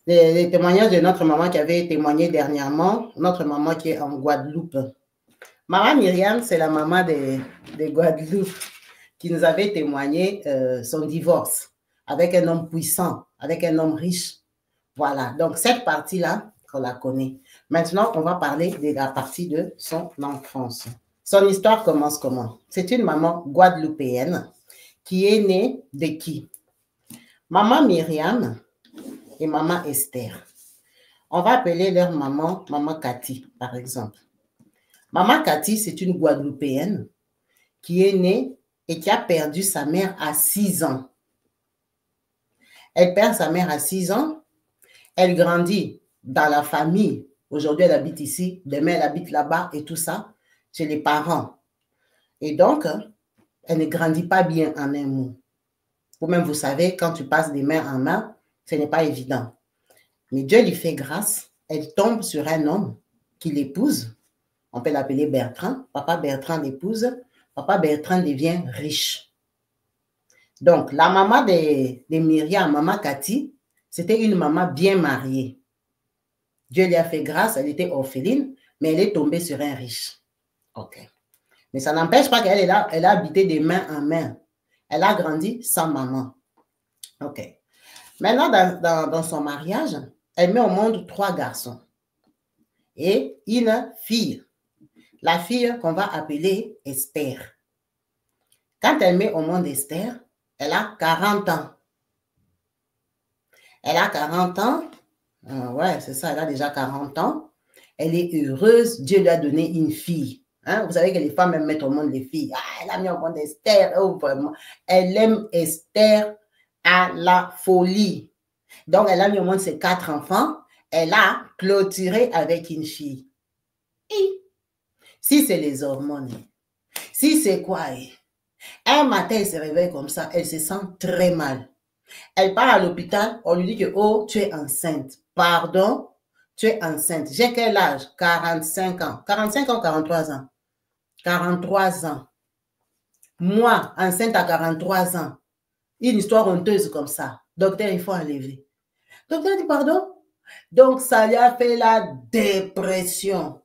les témoignages de notre maman qui avait témoigné dernièrement, notre maman qui est en Guadeloupe. Maman Myriam, c'est la maman de Guadeloupe qui nous avait témoigné son divorce avec un homme puissant, avec un homme riche. Voilà, donc cette partie-là, on la connaît. Maintenant, on va parler de la partie de son enfance. Son histoire commence comment? C'est une maman guadeloupéenne qui est née de qui? Maman Myriam et maman Esther. On va appeler leur maman, maman Cathy, par exemple. Maman Cathy, c'est une Guadeloupéenne qui est née et qui a perdu sa mère à 6 ans. Elle perd sa mère à 6 ans. Elle grandit dans la famille. Aujourd'hui, elle habite ici. Demain, elle habite là-bas et tout ça, chez les parents. Et donc, elle ne grandit pas bien en un mot. Vous-même, vous savez, quand tu passes des mains en main, ce n'est pas évident. Mais Dieu lui fait grâce. Elle tombe sur un homme qui l'épouse. On peut l'appeler Bertrand. Papa Bertrand l'épouse. Papa Bertrand devient riche. Donc, la maman de Myriam, maman Cathy, c'était une maman bien mariée. Dieu lui a fait grâce, elle était orpheline, mais elle est tombée sur un riche. OK. Mais ça n'empêche pas qu'elle elle a habité de main en main. Elle a grandi sans maman. OK. Maintenant, dans son mariage, elle met au monde 3 garçons et une fille. La fille qu'on va appeler Esther. Quand elle met au monde Esther, elle a 40 ans. Elle a 40 ans. Ouais, c'est ça, elle a déjà 40 ans. Elle est heureuse. Dieu lui a donné une fille. Hein? Vous savez que les femmes aiment mettre au monde les filles. Ah, elle a mis au monde Esther. Oh, vraiment. Elle aime Esther à la folie. Donc, elle a mis au monde ses 4 enfants. Elle a clôturé avec une fille. Et si c'est les hormones, si c'est quoi, un matin, elle se réveille comme ça, elle se sent très mal. Elle part à l'hôpital, on lui dit que, oh, tu es enceinte. Pardon, tu es enceinte. J'ai quel âge? 45 ans. 45 ans, 43 ans. 43 ans. Moi, enceinte à 43 ans. Une histoire honteuse comme ça. Docteur, il faut enlever. Docteur dit, pardon? Donc, ça lui a fait la dépression.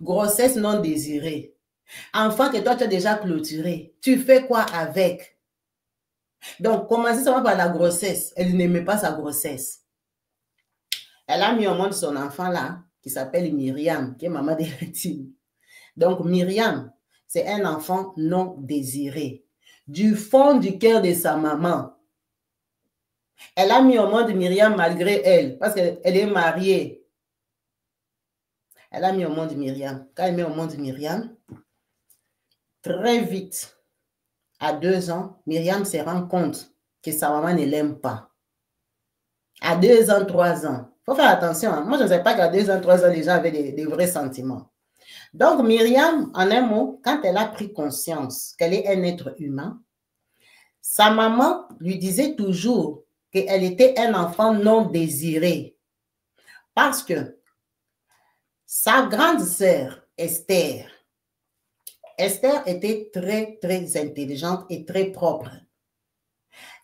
Grossesse non désirée. Enfant que toi, tu as déjà clôturé. Tu fais quoi avec? Donc, commencer seulement par la grossesse. Elle n'aimait pas sa grossesse. Elle a mis au monde son enfant là, qui s'appelle Myriam, qui est maman d'Hérétine. Donc, Myriam, c'est un enfant non désiré. Du fond du cœur de sa maman. Elle a mis au monde Myriam malgré elle, parce qu'elle est mariée. Elle a mis au monde Myriam. Quand elle met au monde Myriam, très vite, à 2 ans, Myriam se rend compte que sa maman ne l'aime pas. À 2 ans, 3 ans. Il faut faire attention. Hein? Moi, je ne sais pas qu'à 2 ans, 3 ans, les gens avaient des vrais sentiments. Donc, Myriam, en un mot, quand elle a pris conscience qu'elle est un être humain, sa maman lui disait toujours qu'elle était un enfant non désiré. Parce que sa grande sœur, Esther était très, très intelligente et très propre.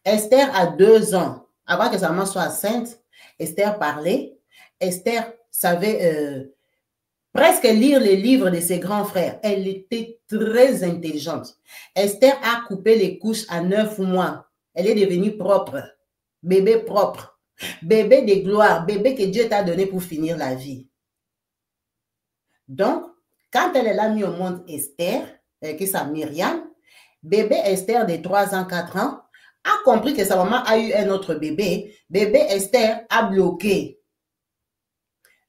Esther, à 2 ans, avant que sa maman soit enceinte, Esther parlait. Esther savait presque lire les livres de ses grands frères. Elle était très intelligente. Esther a coupé les couches à 9 mois. Elle est devenue propre. Bébé propre. Bébé de gloire. Bébé que Dieu t'a donné pour finir la vie. Donc, quand elle a mis au monde Esther, qui est sa Myriam, bébé Esther de 3 ans, 4 ans, a compris que sa maman a eu un autre bébé. Bébé Esther a bloqué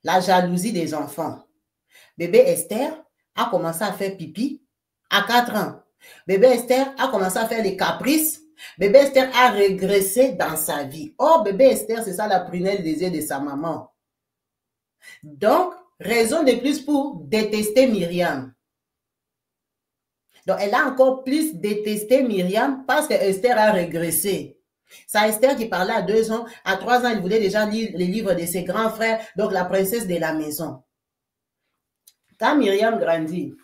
la jalousie des enfants. Bébé Esther a commencé à faire pipi à 4 ans. Bébé Esther a commencé à faire des caprices. Bébé Esther a régressé dans sa vie. Oh, bébé Esther, c'est ça la prunelle des yeux de sa maman. Donc, raison de plus pour détester Myriam. Donc, elle a encore plus détesté Myriam parce que Esther a régressé. C'est Esther qui parlait à 2 ans. À 3 ans, elle voulait déjà lire les livres de ses grands frères, donc la princesse de la maison. Quand Myriam grandit,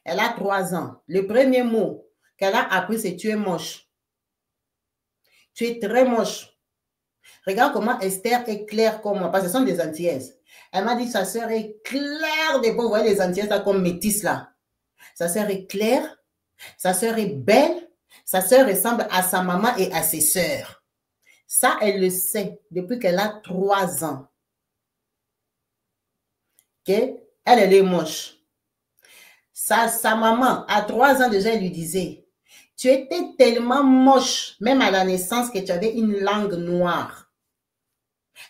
elle a 3 ans. Le premier mot qu'elle a appris, c'est « tu es moche ». Tu es très moche. Regarde comment Esther est claire comme moi, parce que ce sont des Antillaises. Elle m'a dit que sa sœur est claire des beaux. Vous voyez les Antillaises là comme métisses là. Sa sœur est claire, sa sœur est belle, sa sœur ressemble à sa maman et à ses sœurs. Ça, elle le sait depuis qu'elle a 3 ans. Okay? Elle est moche. Sa maman, à 3 ans déjà, elle lui disait, tu étais tellement moche, même à la naissance, que tu avais une langue noire.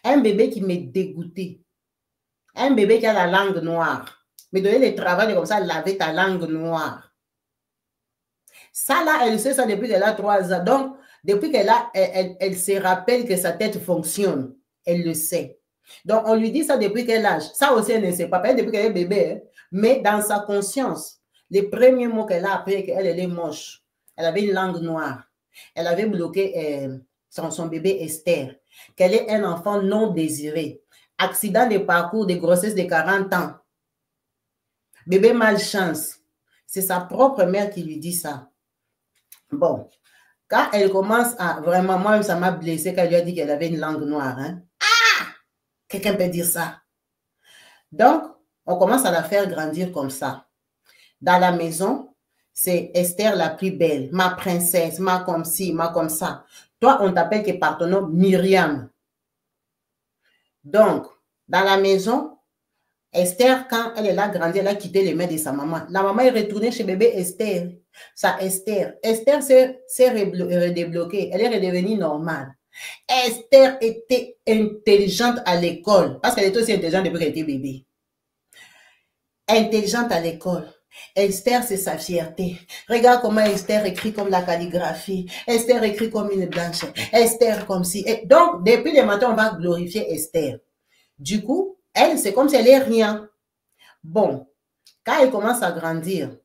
Un bébé qui m'est dégoûté. Un bébé qui a la langue noire. Mais donner le travail comme ça, laver ta langue noire. Ça, là, elle sait ça depuis qu'elle a 3 ans. Donc, depuis qu'elle a, elle se rappelle que sa tête fonctionne. Elle le sait. Donc, on lui dit ça depuis quel âge? Ça aussi, elle ne sait pas. Depuis qu'elle est bébé. Hein? Mais dans sa conscience, les premiers mots qu'elle a appris, qu'elle est moche. Elle avait une langue noire. Elle avait bloqué son bébé Esther. Qu'elle est un enfant non désiré. Accident de parcours de grossesse de 40 ans. Bébé malchance. C'est sa propre mère qui lui dit ça. Bon, quand elle commence à vraiment, moi, ça m'a blessé quand elle lui a dit qu'elle avait une langue noire. Hein? Ah! Quelqu'un peut dire ça. Donc, on commence à la faire grandir comme ça. Dans la maison, c'est Esther la plus belle, ma princesse, ma comme ci, ma comme ça. Toi, on t'appelle que par ton nom Myriam. Donc, dans la maison, Esther, quand elle est là grandi, elle a quitté les mains de sa maman. La maman est retournée chez bébé Esther. Ça, Esther. Esther s'est redébloquée. Elle est redevenue normale. Esther était intelligente à l'école. Parce qu'elle était aussi intelligente depuis qu'elle était bébé. Intelligente à l'école. Esther, c'est sa fierté. Regarde comment Esther écrit comme la calligraphie. Esther écrit comme une blanche. Esther comme si. Et donc, depuis le matin, on va glorifier Esther. Du coup, elle, c'est comme si elle est rien. Bon, quand elle commence à grandir,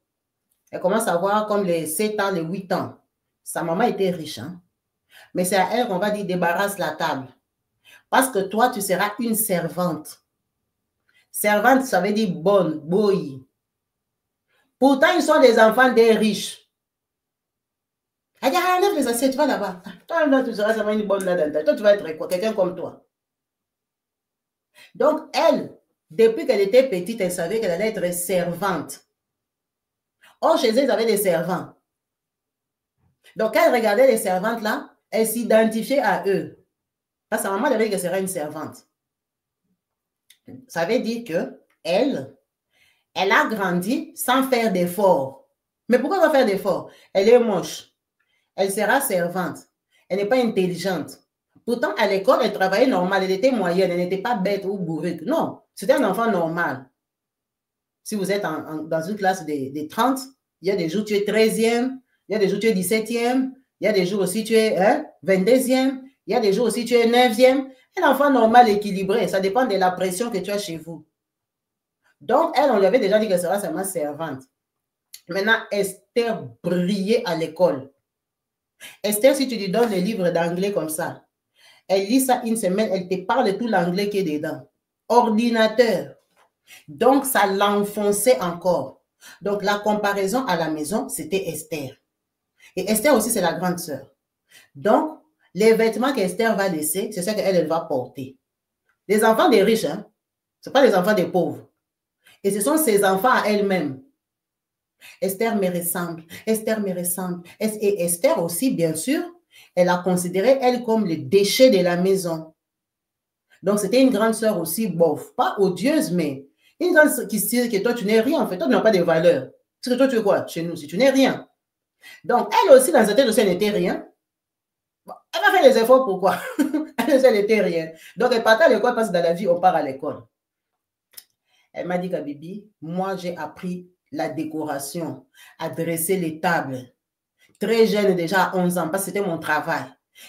elle commence à avoir comme les 7 ans, les 8 ans. Sa maman était riche, hein? Mais c'est à elle qu'on va dire débarrasse la table. Parce que toi, tu seras une servante. Servante, ça veut dire bonne, boy. Pourtant, ils sont des enfants des riches. Elle dit, ah, enlève les assiettes, tu vas là-bas. Toi, là, tu seras seulement une bonne là-dedans. Toi, tu vas être quoi? Quelqu'un comme toi. Donc, elle, depuis qu'elle était petite, elle savait qu'elle allait être servante. Or, chez eux, ils avaient des servants. Donc, quand elle regardait les servantes là, elle s'identifiait à eux. Parce que sa maman avait dit qu'elle serait une servante. Ça veut dire que elle a grandi sans faire d'efforts. Mais pourquoi elle va faire d'efforts? Elle est moche. Elle sera servante. Elle n'est pas intelligente. Pourtant, à l'école, elle travaillait normal. Elle était moyenne. Elle n'était pas bête ou bourrique. Non, c'était un enfant normal. Si vous êtes dans une classe de 30, il y a des jours où tu es 13e, il y a des jours où tu es 17e, il y a des jours aussi tu es 22e, il y a des jours aussi tu es 9e. Un enfant normal équilibré, ça dépend de la pression que tu as chez vous. Donc, elle, on lui avait déjà dit qu'elle sera seulement servante. Maintenant, Esther brillait à l'école. Esther, si tu lui donnes les livres d'anglais comme ça, elle lit ça une semaine, elle te parle tout l'anglais qui est dedans. Ordinateur. Donc, ça l'enfonçait encore. Donc, la comparaison à la maison, c'était Esther. Et Esther aussi, c'est la grande sœur. Donc, les vêtements qu'Esther va laisser, c'est ce qu'elle va porter. Les enfants des riches, hein, ce ne sont pas les enfants des pauvres. Et ce sont ses enfants à elle-même. Esther me ressemble, Esther me ressemble. Et Esther aussi, bien sûr, elle a considéré elle comme le déchet de la maison. Donc, c'était une grande sœur aussi, bof, pas odieuse, mais une grande sœur qui se dit que toi, tu n'es rien, en fait. Toi, tu n'as pas de valeur. Parce que toi, tu es quoi chez nous, si tu n'es rien. Donc, elle aussi, dans sa tête aussi, elle n'était rien. Bon, elle va faire les efforts, pourquoi? Elle n'était rien. Donc, elle partait à l'école parce que dans la vie, on part à l'école. Elle m'a dit, Kabibi, moi, j'ai appris la décoration, à dresser les tables. Très jeune, déjà à 11 ans, parce que c'était mon travail.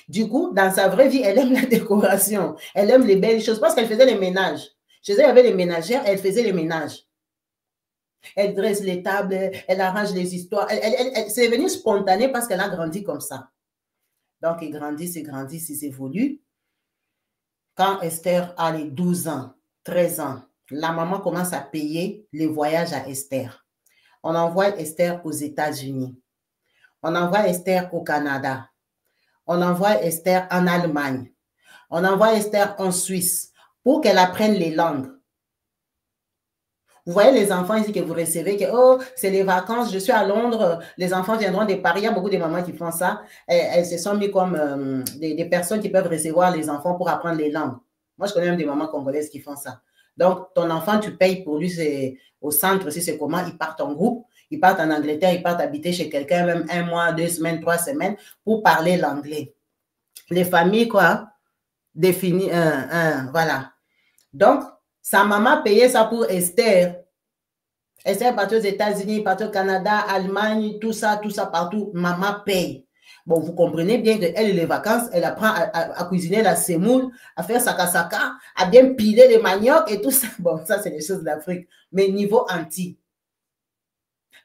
Du coup, dans sa vraie vie, elle aime la décoration. Elle aime les belles choses parce qu'elle faisait les ménages. Chez elle, il y avait les ménagères, elle faisait les ménages. Elle dresse les tables, elle arrange les histoires. C'est devenu spontané parce qu'elle a grandi comme ça. Donc, ils grandissent, ils évoluent. Quand Esther a les 12 ans, 13 ans, la maman commence à payer les voyages à Esther. On envoie Esther aux États-Unis. On envoie Esther au Canada. On envoie Esther en Allemagne. On envoie Esther en Suisse pour qu'elle apprenne les langues. Vous voyez les enfants ici que vous recevez, que oh, c'est les vacances, je suis à Londres, les enfants viendront de Paris. Il y a beaucoup de mamans qui font ça. Elles se sont mis comme des personnes qui peuvent recevoir les enfants pour apprendre les langues. Moi, je connais même des mamans congolaises qui font ça. Donc, ton enfant, tu payes pour lui, c'est au centre, si c'est comment, ils partent en groupe, ils partent en Angleterre, ils partent habiter chez quelqu'un, même 1 mois, 2 semaines, 3 semaines, pour parler l'anglais. Les familles, quoi, définies, voilà. Donc, sa maman payait ça pour Esther. Esther est partie aux États-Unis, partie au Canada, Allemagne, tout ça, partout. Maman paye. Bon, vous comprenez bien qu'elle, les vacances, elle apprend à cuisiner la semoule, à faire saka, à bien piler les maniocs et tout ça. Bon, ça, c'est des choses d'Afrique. Mais niveau anti.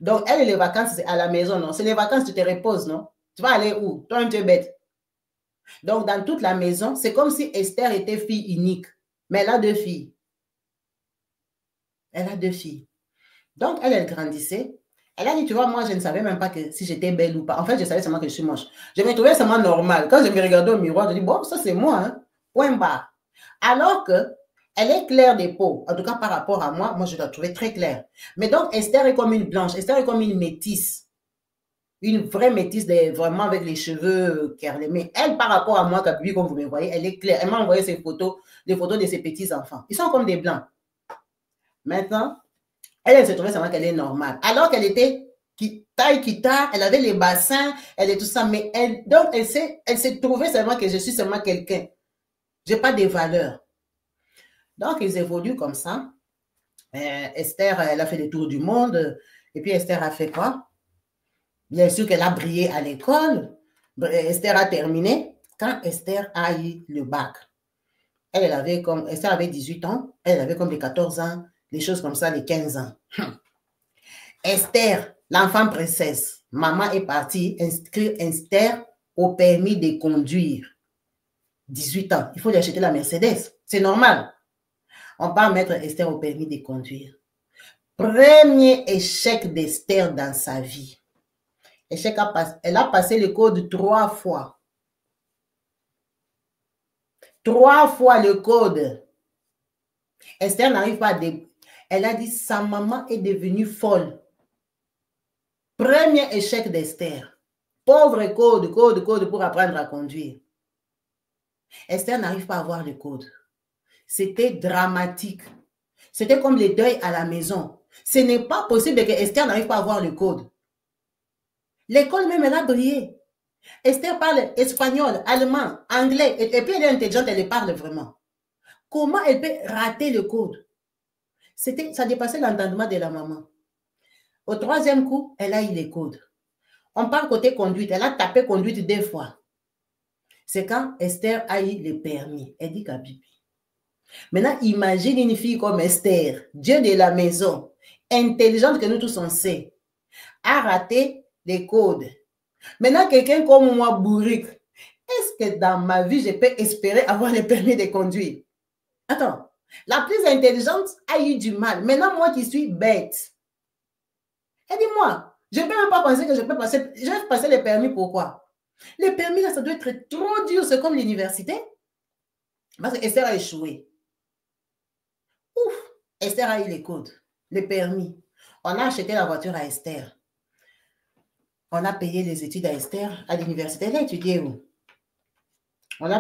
Donc, elle, les vacances, c'est à la maison, non? C'est les vacances, tu te reposes, non? Tu vas aller où? Toi, tu es bête. Donc, dans toute la maison, c'est comme si Esther était fille unique. Mais elle a 2 filles. Elle a 2 filles. Donc, elle grandissait. Elle a dit, tu vois, moi, je ne savais même pas que si j'étais belle ou pas. En fait, je savais seulement que je suis moche. Je me trouvais seulement normal. Quand je me regardais au miroir, je dis, bon, ça, c'est moi, hein. Point barre. Alors que elle est claire des peaux. En tout cas, par rapport à moi, je la trouvais très claire. Mais donc, Esther est comme une blanche. Esther est comme une métisse. Une vraie métisse, vraiment avec les cheveux kerlés. Mais elle, par rapport à moi, comme vous me voyez, elle est claire. Elle m'a envoyé ses photos, des photos de ses petits-enfants. Ils sont comme des blancs. Maintenant, elle se trouvait seulement qu'elle est normale. Alors qu'elle était taille guitare, elle avait les bassins, elle est tout ça. Mais donc, elle s'est trouvée seulement que je suis seulement quelqu'un. Je n'ai pas de valeur. Donc, ils évoluent comme ça. Esther, elle a fait le tour du monde. Et puis, Esther a fait quoi? Bien sûr qu'elle a brillé à l'école. Esther a terminé. Quand Esther a eu le bac, Esther avait 18 ans, elle avait comme les 14 ans, les choses comme ça, les 15 ans. Esther, l'enfant princesse, maman est partie inscrire Esther au permis de conduire. 18 ans, il faut lui acheter la Mercedes. C'est normal. On va mettre Esther au permis de conduire. Premier échec d'Esther dans sa vie. Elle a passé le code 3 fois. 3 fois le code. Esther n'arrive pas à... Elle a dit, sa maman est devenue folle. Premier échec d'Esther. Pauvre code pour apprendre à conduire. Esther n'arrive pas à avoir le code. C'était dramatique. C'était comme les deuils à la maison. Ce n'est pas possible que Esther n'arrive pas à avoir le code. L'école même, elle a brillé. Esther parle espagnol, allemand, anglais, et puis elle est intelligente, elle parle vraiment. Comment elle peut rater le code? Ça dépassait l'entendement de la maman. Au 3e coup, elle a eu les codes. On parle côté conduite. Elle a tapé conduite 2 fois. C'est quand Esther a eu le permis. Elle dit Kabibi. Maintenant, imagine une fille comme Esther, Dieu de la maison, intelligente que nous tous on sait, a raté les codes. Maintenant, quelqu'un comme moi, bourrique, est-ce que dans ma vie, je peux espérer avoir le permis de conduire? Attends, la plus intelligente a eu du mal. Maintenant, moi qui suis bête, elle dit, moi, je ne peux même pas penser que je vais passer le permis. Pourquoi? Le permis, là, ça doit être trop dur. C'est comme l'université. Parce que Esther a échoué. Ouf! Esther a eu les codes, le permis. On a acheté la voiture à Esther. On a payé les études à Esther à l'université. Elle a étudié où? On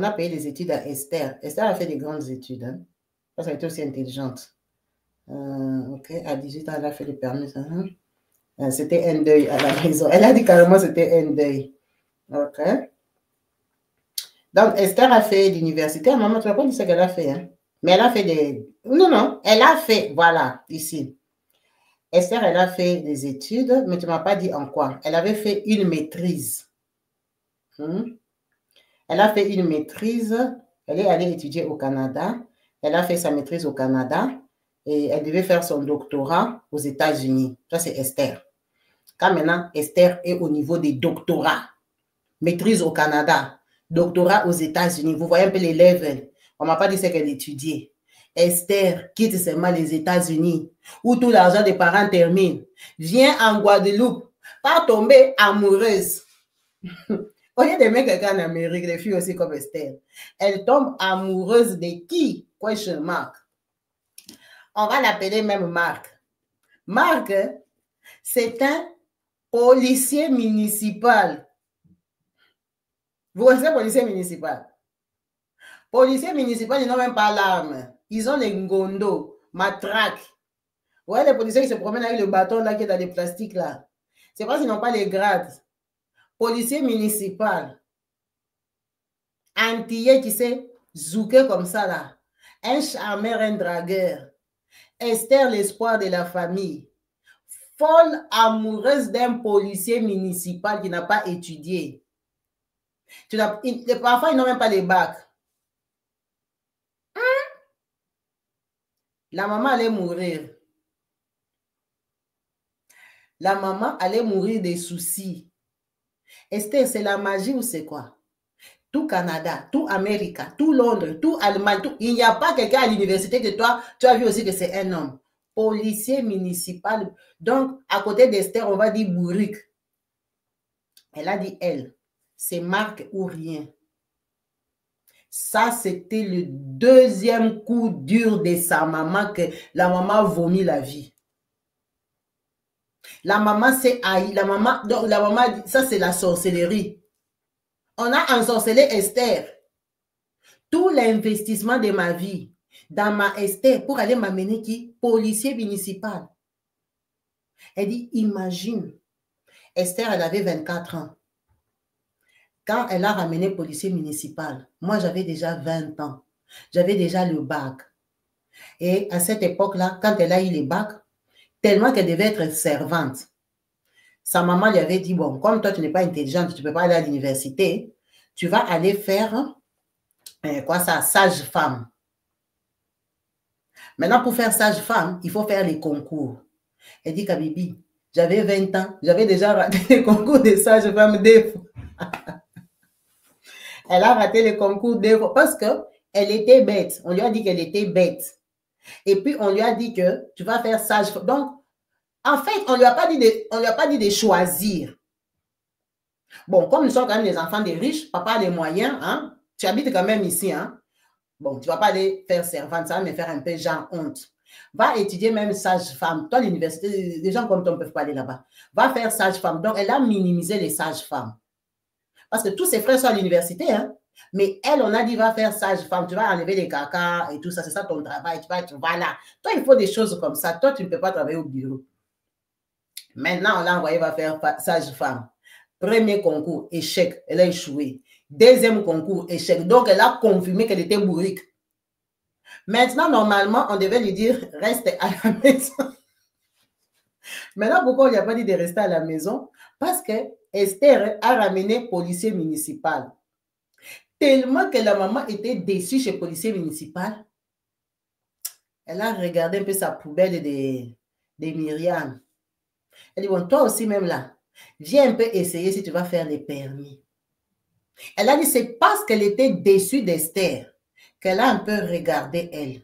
a payé les études à Esther. Esther a fait des grandes études. Hein, parce qu'elle était aussi intelligente. Ok, à 18 ans, elle a fait le permis. C'était un deuil à la maison. Elle a dit carrément c'était un deuil. Ok. Donc, Esther a fait l'université. Maman, tu n'as pas dit ce qu'elle a fait. Hein? Mais elle a fait des... Non. Elle a fait, voilà, ici. Esther, elle a fait des études, mais tu ne m'as pas dit en quoi. Elle avait fait une maîtrise. Elle a fait une maîtrise. Elle est allée étudier au Canada. Elle a fait sa maîtrise au Canada. Et elle devait faire son doctorat aux États-Unis. Ça, c'est Esther. Quand maintenant, Esther est au niveau des doctorats. Maîtrise au Canada. Doctorat aux États-Unis. Vous voyez un peu les levels. On ne m'a pas dit ce qu'elle étudiait. Esther quitte seulement les États-Unis, où tout l'argent des parents termine. Vient en Guadeloupe, pas tomber amoureuse. Au lieu d'aimer quelqu'un en Amérique, les filles aussi comme Esther, elles tombent amoureuses de qui? Question mark. On va l'appeler même Marc. Marc, c'est un policier municipal. Vous connaissez policier municipal? Policiers municipaux, ils n'ont même pas l'arme. Ils ont les ngondo, matraques. Vous voyez les policiers qui se promènent avec le bâton là qui est dans les plastiques là. C'est parce qu'ils n'ont pas les grades. Policier municipal. Antillais qui s'est zouké comme ça là. Un charmeur, un dragueur. Esther, l'espoir de la famille. Folle amoureuse d'un policier municipal qui n'a pas étudié. Parfois, ils n'ont même pas les bacs. La maman allait mourir. La maman allait mourir des soucis. Esther, c'est la magie ou c'est quoi? Tout Canada, tout Amérique, tout Londres, tout Allemagne, tout... il n'y a pas quelqu'un à l'université que toi, tu as vu aussi que c'est un homme. Policier municipal. Donc, à côté d'Esther, on va dire bourrique. Elle a dit elle. C'est Marc ou rien. Ça, c'était le deuxième coup dur de sa maman que la maman vomit la vie. La maman s'est haïe. La maman, donc la maman, ça c'est la sorcellerie. On a ensorcelé Esther. Tout l'investissement de ma vie dans ma Esther pour aller m'amener qui? Policier municipal. Elle dit, imagine, Esther, elle avait 24 ans. Quand elle a ramené policier municipal, moi j'avais déjà 20 ans. J'avais déjà le bac. Et à cette époque-là, quand elle a eu le bac, tellement qu'elle devait être servante, sa maman lui avait dit, bon, comme toi tu n'es pas intelligente, tu ne peux pas aller à l'université, tu vas aller faire, quoi ça, sage-femme. Maintenant, pour faire sage-femme, il faut faire les concours. Elle dit, Kabibi, j'avais 20 ans, j'avais déjà raté les concours de sage-femme deux fois. Elle a raté les concours deux fois parce qu'elle était bête. On lui a dit qu'elle était bête. Et puis, on lui a dit que tu vas faire sage-femme. Donc, en fait, on ne lui a pas dit de choisir. Bon, comme nous sommes quand même des enfants des riches, papa a les moyens, hein, tu habites quand même ici, hein. Bon, tu ne vas pas aller faire servante, ça va me faire un peu genre honte. Va étudier même sage-femme. Toi, l'université, les gens comme toi ne peuvent pas aller là-bas. Va faire sage-femme. Donc, elle a minimisé les sages-femmes. Parce que tous ses frères sont à l'université, hein. Mais elle, on a dit, va faire sage-femme. Tu vas enlever les caca et tout ça. C'est ça ton travail. Tu vas être, voilà. Toi, il faut des choses comme ça. Toi, tu ne peux pas travailler au bureau. Maintenant, on l'a envoyé, va faire sage-femme. Premier concours, échec. Elle a échoué. Deuxième concours, échec. Donc, elle a confirmé qu'elle était bourrique. Maintenant, normalement, on devait lui dire, reste à la maison. Maintenant, pourquoi on lui a pas dit de rester à la maison? Parce que Esther a ramené policier municipal. Tellement que la maman était déçue chez policier municipal, elle a regardé un peu sa poubelle de Myriam. Elle dit, bon, toi aussi même là, viens un peu essayer si tu vas faire les permis. Elle a dit, c'est parce qu'elle était déçue d'Esther qu'elle a un peu regardé elle.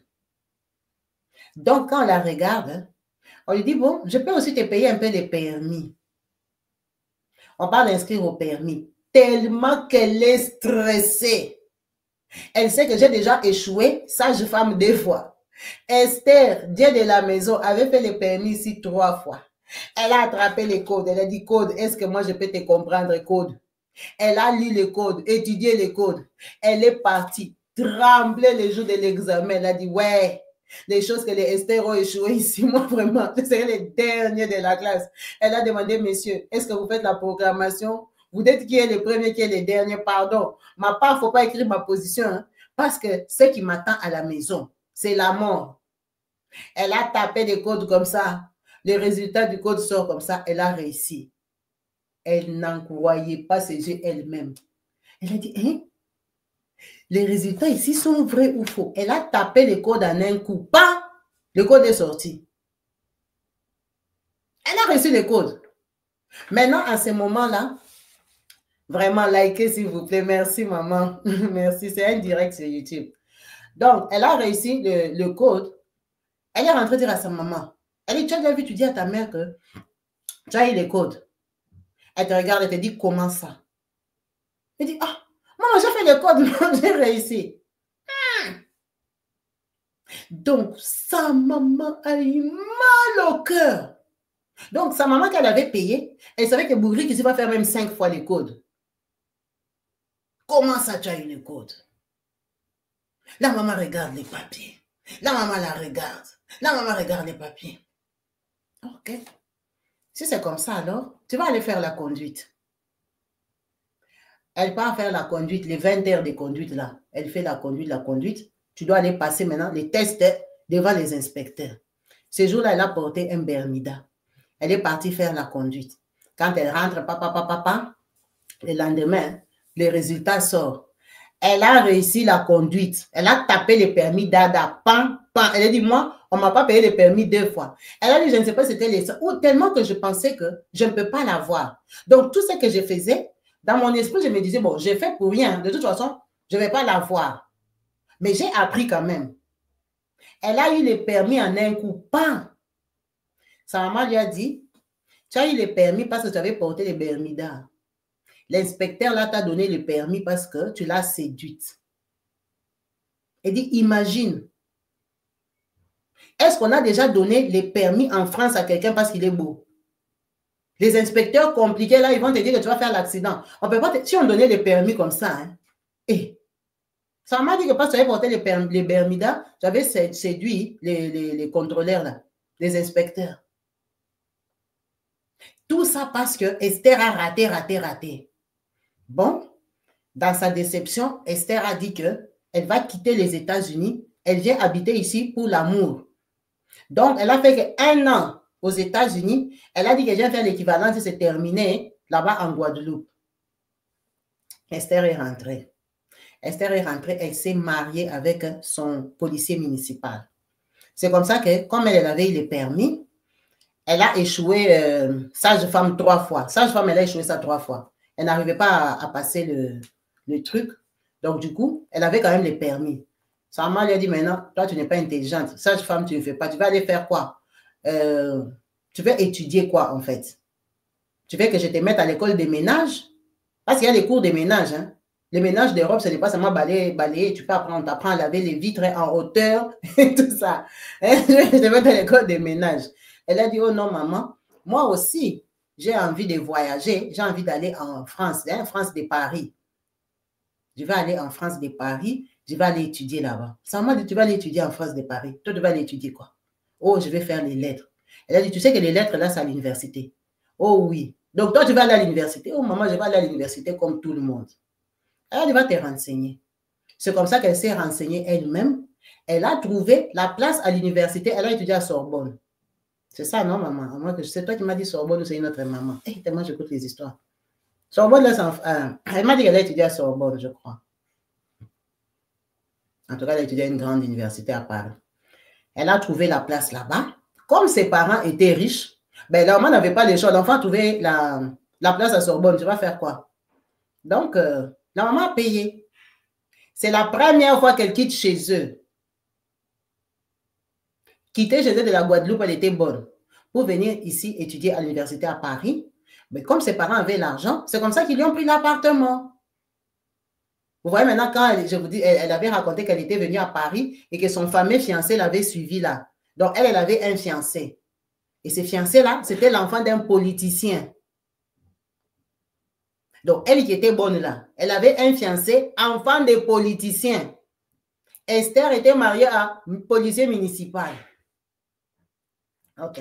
Donc, quand on la regarde, on lui dit, bon, je peux aussi te payer un peu les permis. On parle d'inscrire au permis. Tellement qu'elle est stressée. Elle sait que j'ai déjà échoué, sage-femme 2 fois. Esther, Dieu de la maison, avait fait le permis ici 3 fois. Elle a attrapé les codes. Elle a dit, code, est-ce que moi je peux te comprendre, code? Elle a lu les codes, étudié les codes. Elle est partie, trembler les jours de l'examen. Elle a dit, ouais, les choses que les Esther ont échoué ici, moi vraiment, je serai les derniers de la classe. Elle a demandé, messieurs, est-ce que vous faites la programmation? Vous dites qui est le premier, qui est le dernier, pardon. Ma part, il ne faut pas écrire ma position, hein, parce que ce qui m'attend à la maison, c'est la mort. Elle a tapé des codes comme ça. Le résultat du code sort comme ça. Elle a réussi. Elle n'en croyait pas ses yeux elle-même. Elle a dit, hein? Les résultats ici sont vrais ou faux? Elle a tapé les codes en un coup. Bam! Le code est sorti. Elle a reçu les codes. Maintenant, à ce moment-là, vraiment, likez s'il vous plaît. Merci, maman. Merci. C'est un direct sur YouTube. Donc, elle a réussi le code. Elle est rentrée dire à sa maman. Elle dit, tu as déjà vu, tu dis à ta mère que tu as eu les codes. Elle te regarde et te dit, comment ça? Elle dit, ah, maman, j'ai fait le code, j'ai réussi. Donc, sa maman a eu mal au cœur. Donc, sa maman qu'elle avait payé, elle savait que Bougri qui va faire même 5 fois les codes. Comment ça, tu as eu les codes? La maman regarde les papiers. La maman la regarde. La maman regarde les papiers. Ok. Si c'est comme ça, alors, tu vas aller faire la conduite. Elle part faire la conduite, les 20 heures de conduite là. Elle fait la conduite. Tu dois aller passer maintenant les tests devant les inspecteurs. Ce jour-là, elle a porté un Bernida. Elle est partie faire la conduite. Quand elle rentre, papa, le lendemain, les résultats sortent. Elle a réussi la conduite. Elle a tapé le permis d'Ada. Elle a dit, moi, on ne m'a pas payé le permis 2 fois. Elle a dit, je ne sais pas si c'était les... Ou tellement que je pensais que je ne peux pas l'avoir. Donc, tout ce que je faisais, dans mon esprit, je me disais, bon, j'ai fait pour rien. De toute façon, je ne vais pas l'avoir. Mais j'ai appris quand même. Elle a eu le permis en un coup. Pan! Sa maman lui a dit, tu as eu le permis parce que tu avais porté le Bermuda. L'inspecteur là t'a donné le permis parce que tu l'as séduite. Elle dit, imagine. Est-ce qu'on a déjà donné les permis en France à quelqu'un parce qu'il est beau? Les inspecteurs compliqués, là, ils vont te dire que tu vas faire l'accident. On peut pas si on donnait les permis comme ça, hein. Et ça m'a dit que parce que tu avais porté les Bermuda, tu avais séduit les contrôleurs, là, les inspecteurs. Tout ça parce que Esther a raté. Bon, dans sa déception, Esther a dit qu'elle va quitter les États-Unis. Elle vient habiter ici pour l'amour. Donc, elle a fait qu'1 an aux États-Unis. Elle a dit qu'elle vient faire l'équivalent si c'est terminé là-bas en Guadeloupe. Esther est rentrée. Elle s'est mariée avec son policier municipal. C'est comme ça que, comme elle avait eu les permis, elle a échoué sage-femme 3 fois. Sage-femme, elle a échoué ça 3 fois. Elle n'arrivait pas à passer le truc. Donc, du coup, elle avait quand même les permis. Sa maman lui a dit, maintenant, toi, tu n'es pas intelligente. Sage-femme, tu ne fais pas. Tu vas aller faire quoi? Tu vas étudier quoi, en fait? Tu veux que je te mette à l'école des ménages? Parce qu'il y a les cours des ménages. Hein? Les ménages d'Europe, ce n'est pas seulement balayer. Tu peux apprendre, t'apprends à laver les vitres en hauteur et tout ça. Je te mets à l'école des ménages. Elle a dit, oh non, maman, moi aussi, j'ai envie de voyager. J'ai envie d'aller en France, hein, France de Paris. Je vais aller en France de Paris. Je vais aller étudier là-bas. Ça m'a dit, tu vas aller étudier en France de Paris. Toi, tu vas aller étudier quoi? Oh, je vais faire les lettres. Elle a dit, tu sais que les lettres, là, c'est à l'université. Oh oui. Donc, toi, tu vas aller à l'université. Oh, maman, je vais aller à l'université comme tout le monde. Elle va te renseigner. C'est comme ça qu'elle s'est renseignée elle-même. Elle a trouvé la place à l'université. Elle a étudié à Sorbonne. C'est ça, non, maman? Moi, c'est toi qui m'as dit Sorbonne ou c'est une autre maman? Tellement j'écoute les histoires. Sorbonne, là, elle m'a dit qu'elle a étudié à Sorbonne, je crois. En tout cas, elle a étudié à une grande université à Paris. Elle a trouvé la place là-bas. Comme ses parents étaient riches, ben, la maman n'avait pas les choix. L'enfant a trouvé la place à Sorbonne. Tu vas faire quoi? Donc, la maman a payé. C'est la première fois qu'elle quitte chez eux. Quitter chez eux de la Guadeloupe, elle était bonne. Pour venir ici étudier à l'université à Paris, mais comme ses parents avaient l'argent, c'est comme ça qu'ils lui ont pris l'appartement. Vous voyez maintenant, quand je vous dis, elle avait raconté qu'elle était venue à Paris et que son fameux fiancé l'avait suivi là. Donc, elle avait un fiancé. Et ce fiancé-là, c'était l'enfant d'un politicien. Donc, elle qui était bonne là, elle avait un fiancé, enfant de politicien. Esther était mariée à un policier municipal. OK.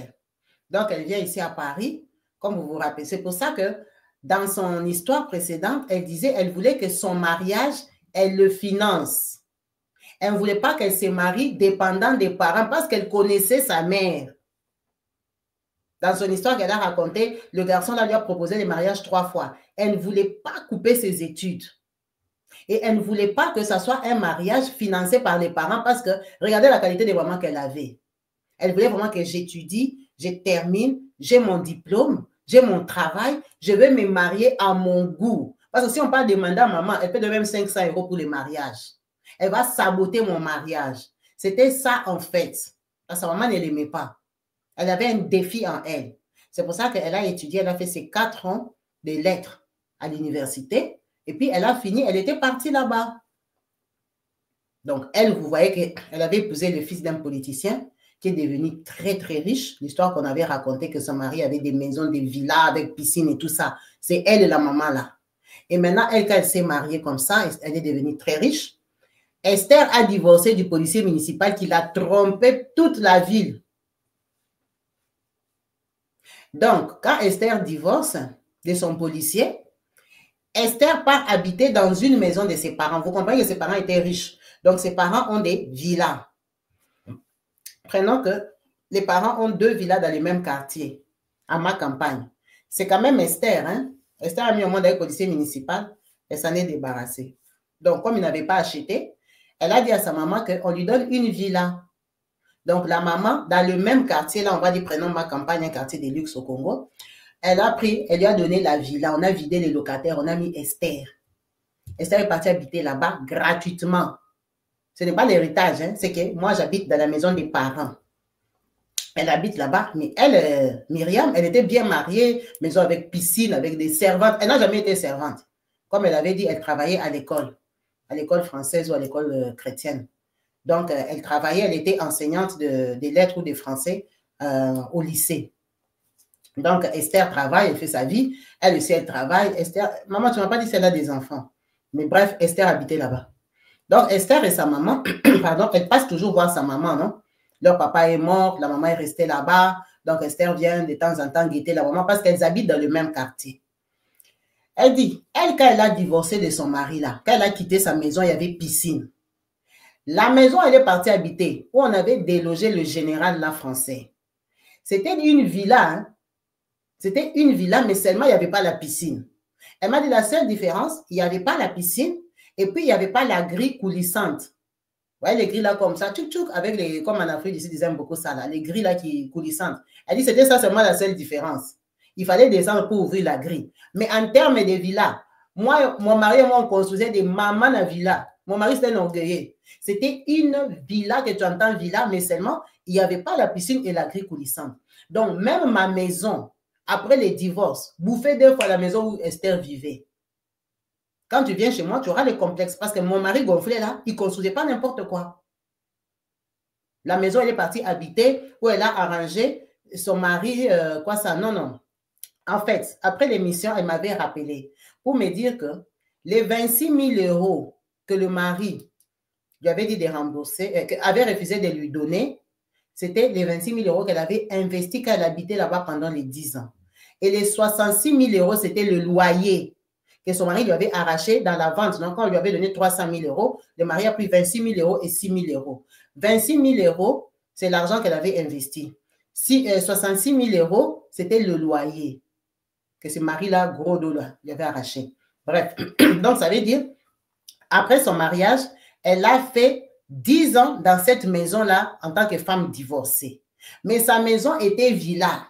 Donc, elle vient ici à Paris, comme vous vous rappelez. C'est pour ça que dans son histoire précédente, elle disait qu'elle voulait que son mariage, elle le finance. Elle ne voulait pas qu'elle se marie dépendant des parents parce qu'elle connaissait sa mère. Dans son histoire qu'elle a racontée, le garçon là lui a proposé le mariage 3 fois. Elle ne voulait pas couper ses études. Et elle ne voulait pas que ça soit un mariage financé par les parents parce que regardez la qualité des mamans qu'elle avait. Elle voulait vraiment que j'étudie, je termine, j'ai mon diplôme, j'ai mon travail, je vais me marier à mon goût. Parce que si on parle de mandat à maman, elle paie de même 500 € pour le mariage. Elle va saboter mon mariage. C'était ça en fait. Parce que sa maman ne l'aimait pas. Elle avait un défi en elle. C'est pour ça qu'elle a étudié, elle a fait ses 4 ans de lettres à l'université. Et puis, elle a fini, elle était partie là-bas. Donc, elle, vous voyez qu'elle avait épousé le fils d'un politicien qui est devenu très, très riche. L'histoire qu'on avait racontée, que son mari avait des maisons, des villas avec piscine et tout ça. C'est elle et la maman là. Et maintenant, elle, quand elle s'est mariée comme ça, elle est devenue très riche. Esther a divorcé du policier municipal qui l'a trompé toute la ville. Donc, quand Esther divorce de son policier, Esther part habiter dans une maison de ses parents. Vous comprenez que ses parents étaient riches. Donc, ses parents ont des villas. Prenons que les parents ont 2 villas dans le même quartier, à ma campagne. C'est quand même Esther. Hein? Esther a mis au monde avec le policier municipal. Elle s'en est débarrassée. Donc, comme il n'avait pas acheté, elle a dit à sa maman qu'on lui donne une villa. Donc, la maman, dans le même quartier, là, on va dire, prenons ma campagne, un quartier de luxe au Congo, elle lui a donné la villa. On a vidé les locataires, on a mis Esther. Esther est partie habiter là-bas gratuitement. Ce n'est pas l'héritage, hein, c'est que moi, j'habite dans la maison des parents. Elle habite là-bas, mais elle, Myriam, elle était bien mariée, maison avec piscine, avec des servantes. Elle n'a jamais été servante. Comme elle avait dit, elle travaillait à l'école française ou à l'école chrétienne. Donc, elle travaillait, elle était enseignante des lettres ou des français au lycée. Donc, Esther travaille, elle fait sa vie. Elle aussi, elle travaille. Esther, maman, tu ne m'as pas dit si elle a des enfants. Mais bref, Esther habitait là-bas. Donc, Esther et sa maman, pardon, elle passe toujours voir sa maman, non? Leur papa est mort, la maman est restée là-bas. Donc, Esther vient de temps en temps guetter la maman parce qu'elles habitent dans le même quartier. Elle dit, elle, quand elle a divorcé de son mari là, quand elle a quitté sa maison, il y avait piscine. La maison, elle est partie habiter, où on avait délogé le général là français. C'était une villa, hein? C'était une villa, mais seulement il n'y avait pas la piscine. Elle m'a dit la seule différence, il n'y avait pas la piscine et puis il n'y avait pas la grille coulissante. Vous voyez les grilles là comme ça, tchouk tchouk, avec les, comme en Afrique ici, ils aiment beaucoup ça là, les grilles là qui coulissantes. Elle dit c'était ça seulement la seule différence. Il fallait descendre pour ouvrir la grille. Mais en termes de villa, moi, mon mari et moi, on construisait des mamans à villa. Mon mari, c'était un orgueilleux. C'était une villa que tu entends villa, mais seulement, il n'y avait pas la piscine et la grille coulissante. Donc, même ma maison, après les divorces, bouffait 2 fois la maison où Esther vivait. Quand tu viens chez moi, tu auras les complexes parce que mon mari gonflé là, il ne construisait pas n'importe quoi. La maison, elle est partie habiter où elle a arrangé son mari, quoi ça, non, non. En fait, après l'émission, elle m'avait rappelé pour me dire que les 26 000 euros que le mari lui avait dit de rembourser, avait refusé de lui donner, c'était les 26 000 euros qu'elle avait investi quand elle habitait là-bas pendant les 10 ans. Et les 66 000 euros, c'était le loyer que son mari lui avait arraché dans la vente. Donc, quand on lui avait donné 300 000 euros, le mari a pris 26 000 euros et 6 000 euros. 26 000 euros, c'est l'argent qu'elle avait investi. 66 000 euros, c'était le loyer que ce mari-là, gros dos, là, lui avait arraché. Bref, donc ça veut dire, après son mariage, elle a fait 10 ans dans cette maison-là en tant que femme divorcée. Mais sa maison était villa.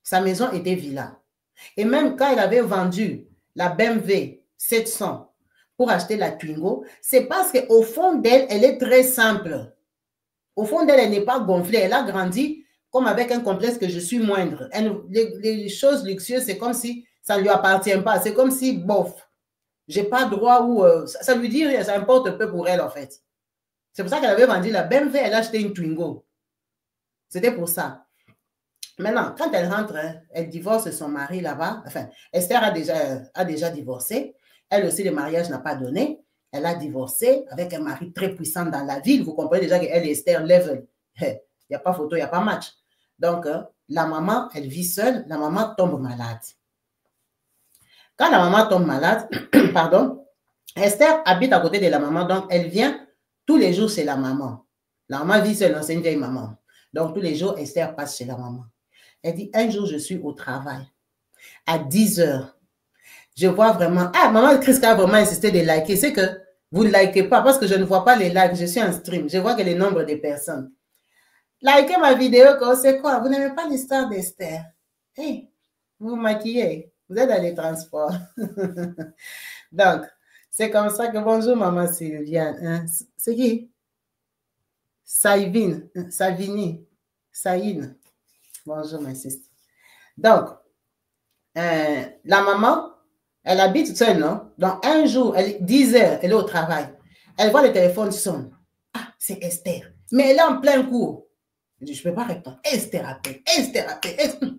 Sa maison était villa. Et même quand elle avait vendu la BMW 700 pour acheter la Twingo, c'est parce qu'au fond d'elle, elle est très simple. Au fond d'elle, elle n'est pas gonflée. Elle a grandi comme avec un complexe que je suis moindre. Les choses luxueuses, c'est comme si ça ne lui appartient pas. C'est comme si, bof, j'ai pas droit ou... ça lui dit rien, ça importe peu pour elle, en fait. C'est pour ça qu'elle avait vendu la BMW, elle a acheté une Twingo. C'était pour ça. Maintenant, quand elle rentre, elle divorce son mari là-bas. Enfin, Esther a déjà divorcé. Elle aussi, le mariage n'a pas donné. Elle a divorcé avec un mari très puissant dans la ville. Vous comprenez déjà qu'elle et Esther lèvent. Il n'y a pas photo, il n'y a pas match. Donc, la maman, elle vit seule. La maman tombe malade. Quand la maman tombe malade, pardon, Esther habite à côté de la maman. Donc, elle vient tous les jours chez la maman. La maman vit seule, c'est une vieille maman. Donc, tous les jours, Esther passe chez la maman. Elle dit, un jour, je suis au travail. À 10 heures, je vois vraiment... Ah, maman Chris a vraiment insisté de liker. C'est que vous ne likez pas parce que je ne vois pas les likes. Je suis en stream. Je vois que le nombre de personnes. Likez ma vidéo, c'est quoi? Vous n'aimez pas l'histoire d'Esther? Hey, vous maquillez. Vous êtes dans les transports. Donc, c'est comme ça que bonjour, maman Sylviane. C'est qui? Savini. Saïne. Bonjour, ma sister. Donc, la maman Elle habite seule, non? Donc, un jour, 10 heures, elle est au travail. Elle voit le téléphone sonne. Ah, c'est Esther. Mais elle est en plein cours. Je dis, je ne peux pas répondre. Esther appelle, Esther appelle. Esther.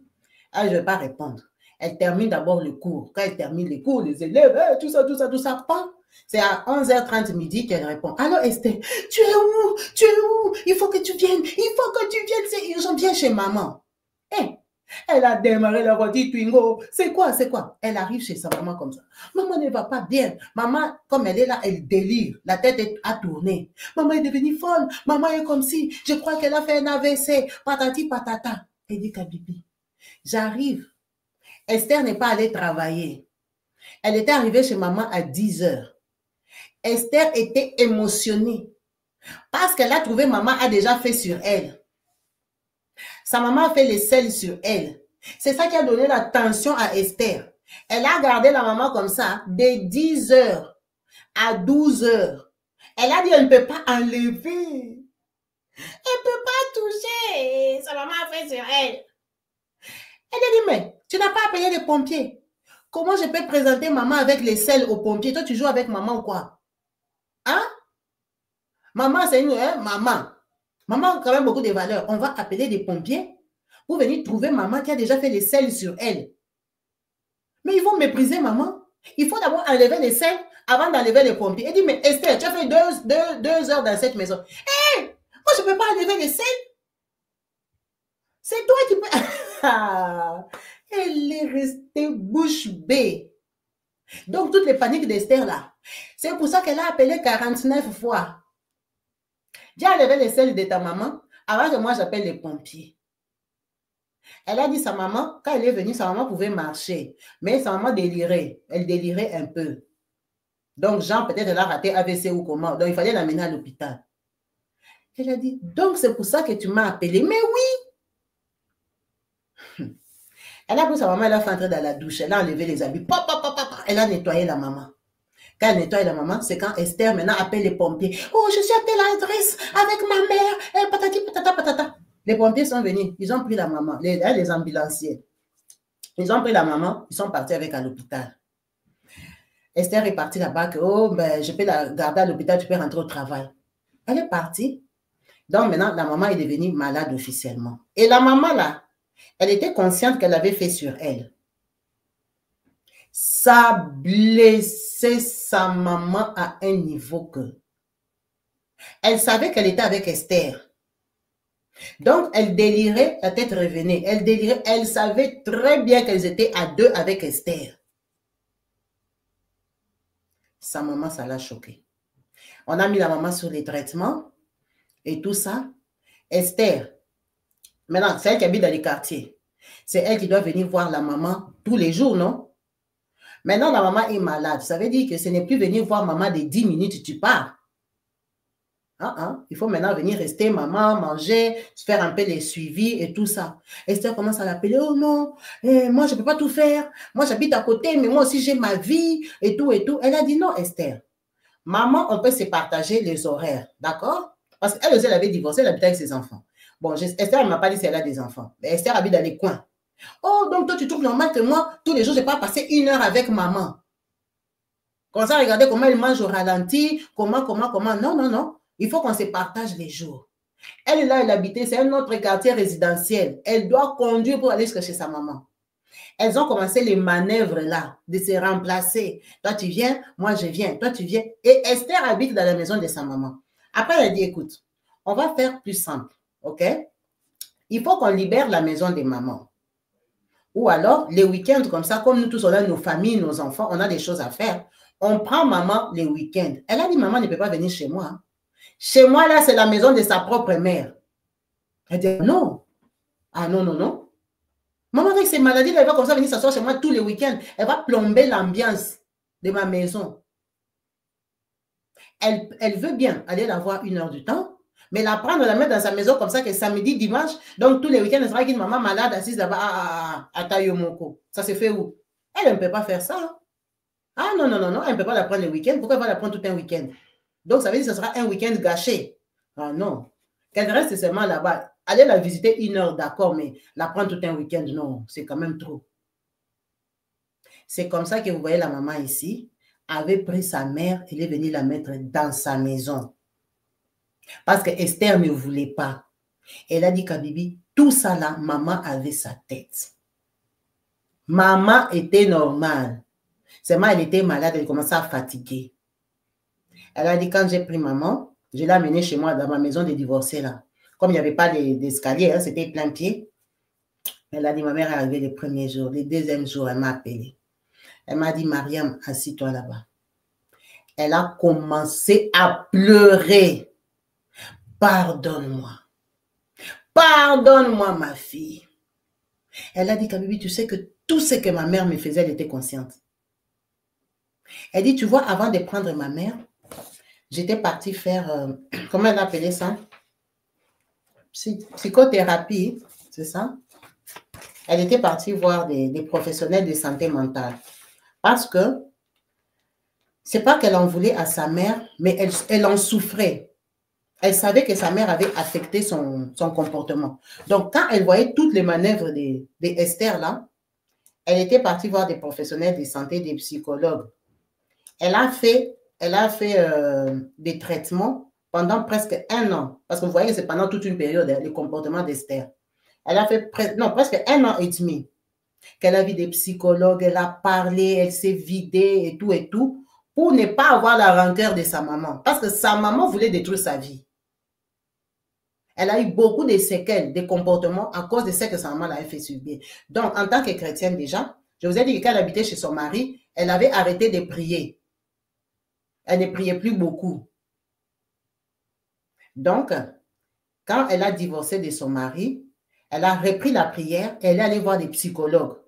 Ah, je ne vais pas répondre. Elle termine d'abord le cours. Quand elle termine le cours, les élèves, tout ça, tout ça, tout ça, pas. C'est à 11h30 midi qu'elle répond. Alors Esther, tu es où? Tu es où? Il faut que tu viennes. Il faut que tu viennes. C'est urgent. Viens chez maman. Hey, elle a démarré la voiture Twingo. C'est quoi? C'est quoi? Elle arrive chez sa maman comme ça. Maman ne va pas bien. Maman, comme elle est là, elle délire. La tête a tourné. Maman est devenue folle. Maman est comme si, je crois qu'elle a fait un AVC. Patati patata. Elle dit Kabibi, j'arrive. Esther n'est pas allée travailler. Elle était arrivée chez maman à 10 heures. Esther était émotionnée parce qu'elle a trouvé maman a déjà fait sur elle. Sa maman a fait les selles sur elle. C'est ça qui a donné la tension à Esther. Elle a gardé la maman comme ça de 10 heures à 12 heures. Elle a dit, elle ne peut pas enlever. Elle ne peut pas toucher. Sa maman a fait sur elle. Elle a dit, mais tu n'as pas appelé les pompiers. Comment je peux présenter maman avec les selles aux pompiers? Toi, tu joues avec maman ou quoi? Hein? Maman, c'est une... Hein? Maman. Maman a quand même beaucoup de valeurs. On va appeler des pompiers pour venir trouver maman qui a déjà fait les selles sur elle. Mais ils vont mépriser maman. Il faut d'abord enlever les selles avant d'enlever les pompiers. Elle dit, mais Esther, tu as fait deux heures dans cette maison. Hé, moi, je ne peux pas enlever les selles. C'est toi qui peux... Elle est restée bouche bée. Donc, toutes les paniques d'Esther là, c'est pour ça qu'elle a appelé 49 fois. J'ai enlevé les selles de ta maman avant que moi j'appelle les pompiers. Elle a dit sa maman, quand elle est venue, sa maman pouvait marcher, mais sa maman délirait. Elle délirait un peu. Donc, Jean, peut-être, elle a raté AVC ou comment. Donc, il fallait l'amener à l'hôpital. Elle a dit, donc c'est pour ça que tu m'as appelé. Mais oui! Elle a pris sa maman, elle a fait entrer dans la douche, elle a enlevé les habits, elle a nettoyé la maman. Quand elle nettoie la maman, c'est quand Esther maintenant appelle les pompiers. Oh, je suis à telle adresse avec ma mère, patati patata patata. Les pompiers sont venus, ils ont pris la maman, les ambulanciers. Ils ont pris la maman, ils sont partis avec à l'hôpital. Esther est partie là-bas que, oh, ben, je peux la garder à l'hôpital, tu peux rentrer au travail. Elle est partie. Donc maintenant, la maman est devenue malade officiellement. Et la maman là, elle était consciente qu'elle avait fait sur elle. Ça blessait sa maman à un niveau que... Elle savait qu'elle était avec Esther. Donc, elle délirait, la tête revenait. Elle délirait, elle savait très bien qu'elles étaient à deux avec Esther. Sa maman, ça l'a choquée. On a mis la maman sur les traitements et tout ça. Esther, maintenant, c'est elle qui habite dans les quartiers. C'est elle qui doit venir voir la maman tous les jours, non? Maintenant, la maman est malade. Ça veut dire que ce n'est plus venir voir maman de 10 minutes, tu pars. Il faut maintenant venir rester, maman, manger, faire un peu les suivis et tout ça. Esther commence à l'appeler, oh non, moi je ne peux pas tout faire. Moi j'habite à côté, mais moi aussi j'ai ma vie et tout et tout. Elle a dit non, Esther. Maman, on peut se partager les horaires, d'accord? Parce qu'elle aussi, elle avait divorcé, elle habitait avec ses enfants. Bon, Esther, elle ne m'a pas dit si elle a des enfants. Mais Esther habite dans les coins. Oh, donc toi tu trouves normal que moi, tous les jours, je ne vais pas passer 1 heure avec maman. Comme ça, regardez comment elle mange au ralenti, comment. Non, non, non. Il faut qu'on se partage les jours. Elle est là, elle habitait, c'est un autre quartier résidentiel. Elle doit conduire pour aller chercher sa maman. Elles ont commencé les manœuvres là, de se remplacer. Toi, tu viens, moi, je viens. Toi, tu viens. Et Esther habite dans la maison de sa maman. Après, elle a dit, écoute, on va faire plus simple, OK? Il faut qu'on libère la maison des mamans. Ou alors, les week-ends comme ça, comme nous tous, on a nos familles, nos enfants, on a des choses à faire. On prend maman les week-ends. Elle a dit, maman ne peut pas venir chez moi. Chez moi, là, c'est la maison de sa propre mère. Elle dit, non. Ah non, non, non. Maman, avec ses maladies, elle va comme ça venir s'asseoir chez moi tous les week-ends. Elle va plomber l'ambiance de ma maison. Elle veut bien aller la voir 1 heure du temps, mais la prendre, la mettre dans sa maison comme ça, que samedi, dimanche, donc tous les week-ends, elle sera avec une maman malade assise là-bas à Tayomoko. Ça se fait où? Elle ne peut pas faire ça. Ah non, non, non, non, elle ne peut pas la prendre le week-end. Pourquoi elle va la prendre tout un week-end? Donc, ça veut dire que ce sera un week-end gâché. Ah non. Qu'elle reste seulement là-bas. Aller la visiter 1 heure, d'accord, mais la prendre tout un week-end, non, c'est quand même trop. C'est comme ça que vous voyez la maman ici, avait pris sa mère, elle est venue la mettre dans sa maison. Parce que Esther ne voulait pas. Elle a dit qu'à Bibi, tout ça là, maman avait sa tête. Maman était normale. Seulement, elle était malade, elle commençait à fatiguer. Elle a dit, quand j'ai pris maman, je l'ai amenée chez moi dans ma maison de divorcés là. Comme il n'y avait pas d'escalier, hein, c'était plein pied. Elle a dit, ma mère est arrivée le premier jour. Le deuxième jour, elle m'a appelé. Elle m'a dit, Mariam, assis-toi là-bas. Elle a commencé à pleurer. Pardonne-moi. Pardonne-moi, ma fille. Elle a dit, Kabibi, tu sais que tout ce que ma mère me faisait, elle était consciente. Elle dit, tu vois, avant de prendre ma mère, j'étais partie faire, comment elle appelait ça? Psychothérapie, c'est ça? Elle était partie voir des professionnels de santé mentale. Parce que, c'est pas qu'elle en voulait à sa mère, mais elle en souffrait. Elle savait que sa mère avait affecté son comportement. Donc, quand elle voyait toutes les manœuvres d'Esther là, elle était partie voir des professionnels de santé, des psychologues. Elle a fait des traitements pendant presque 1 an. Parce que vous voyez, c'est pendant toute une période, le comportement d'Esther. Elle a fait presque 1 an et demi qu'elle a vu des psychologues, elle a parlé, elle s'est vidée et tout, pour ne pas avoir la rancœur de sa maman. Parce que sa maman voulait détruire sa vie. Elle a eu beaucoup de séquelles, de comportements à cause de ce que sa maman l'avait fait subir. Donc, en tant que chrétienne déjà, je vous ai dit que quand elle habitait chez son mari, elle avait arrêté de prier. Elle ne priait plus beaucoup. Donc, quand elle a divorcé de son mari, elle a repris la prière et elle est allée voir des psychologues.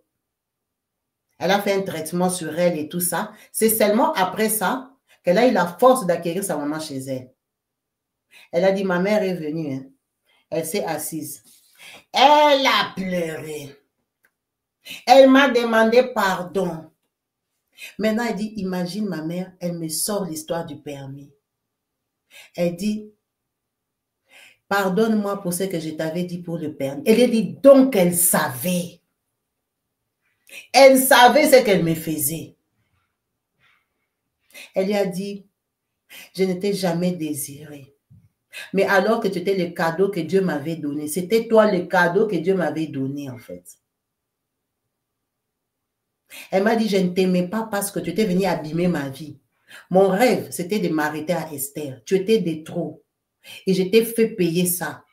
Elle a fait un traitement sur elle et tout ça. C'est seulement après ça qu'elle a eu la force d'acquérir sa maman chez elle. Elle a dit, ma mère est venue. Hein. Elle s'est assise. Elle a pleuré. Elle m'a demandé pardon. Maintenant, elle dit, imagine ma mère, elle me sort l'histoire du permis. Elle dit, pardonne-moi pour ce que je t'avais dit pour le permis. Elle a dit, donc elle savait. Elle savait ce qu'elle me faisait. Elle lui a dit, je ne t'ai jamais désiré. Mais alors que tu étais le cadeau que Dieu m'avait donné, c'était toi le cadeau que Dieu m'avait donné en fait. Elle m'a dit, je ne t'aimais pas parce que tu étais venu abîmer ma vie. Mon rêve, c'était de m'arrêter à Esther. Tu étais de trop. Et je t'ai fait payer ça.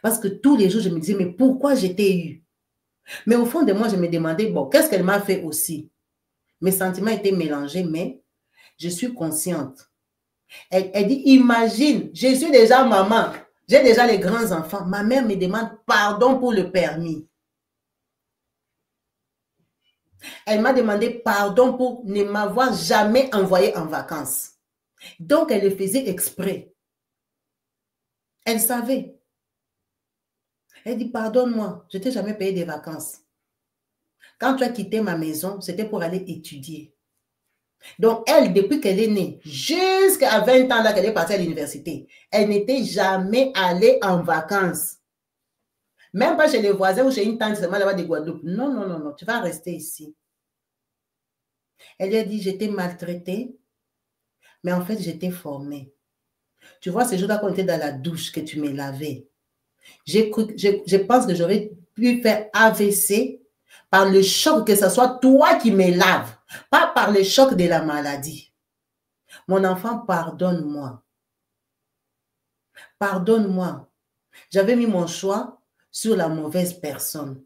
Parce que tous les jours, je me disais, mais pourquoi je t'ai eu? Mais au fond de moi, je me demandais, bon, qu'est-ce qu'elle m'a fait aussi? Mes sentiments étaient mélangés, mais je suis consciente. Elle dit, imagine, je suis déjà maman. J'ai déjà les grands enfants. Ma mère me demande pardon pour le permis. Elle m'a demandé pardon pour ne m'avoir jamais envoyé en vacances. Donc, elle le faisait exprès. Elle savait. Elle dit, pardonne-moi, je ne t'ai jamais payé des vacances. Quand tu as quitté ma maison, c'était pour aller étudier. Donc, elle, depuis qu'elle est née, jusqu'à 20 ans là qu'elle est partie à l'université, elle n'était jamais allée en vacances. Même pas chez les voisins ou chez une tante seulement là-bas de Guadeloupe. Non, non, non, non, tu vas rester ici. Elle lui a dit, j'étais maltraitée, mais en fait, j'étais formée. Tu vois, ce jour-là, quand on était dans la douche, que tu me lavais, je pense que j'aurais pu faire AVC par le choc que ce soit toi qui me laves, pas par le choc de la maladie. Mon enfant, pardonne-moi. Pardonne-moi. J'avais mis mon choix sur la mauvaise personne.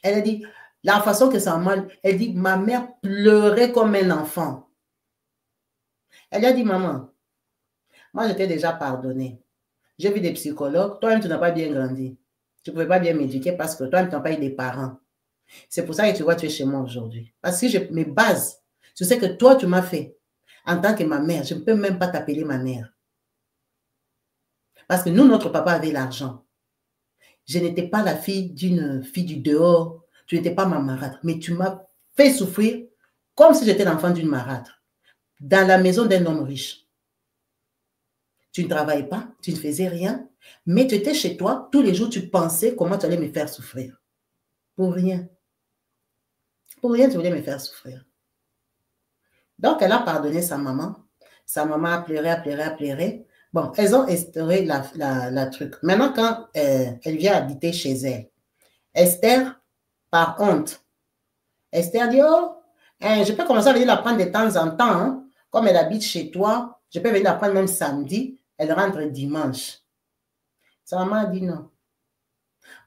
Elle a dit, la façon que ça m'a... Elle dit, ma mère pleurait comme un enfant. Elle a dit, maman, moi, je t'ai déjà pardonné. J'ai vu des psychologues. Toi-même, tu n'as pas bien grandi. Tu ne pouvais pas bien m'éduquer parce que toi-même, tu n'as pas eu des parents. C'est pour ça que tu vois, tu es chez moi aujourd'hui. Parce que je me base sur ce que toi, tu m'as fait en tant que ma mère. Je ne peux même pas t'appeler ma mère. Parce que nous, notre papa avait l'argent. Je n'étais pas la fille d'une fille du dehors. Tu n'étais pas ma marâtre. Mais tu m'as fait souffrir comme si j'étais l'enfant d'une marâtre. Dans la maison d'un homme riche. Tu ne travaillais pas, tu ne faisais rien, mais tu étais chez toi, tous les jours, tu pensais comment tu allais me faire souffrir. Pour rien. Pour rien, tu voulais me faire souffrir. Donc, elle a pardonné sa maman. Sa maman a pleuré, a pleuré, a pleuré. Bon, elles ont instauré la truc. Maintenant, quand elle vient habiter chez elle, Esther, par honte, Esther dit, oh, je peux commencer à venir la prendre de temps en temps. Hein. Comme elle habite chez toi, je peux venir la prendre même samedi. Elle rentre dimanche. Sa maman a dit non.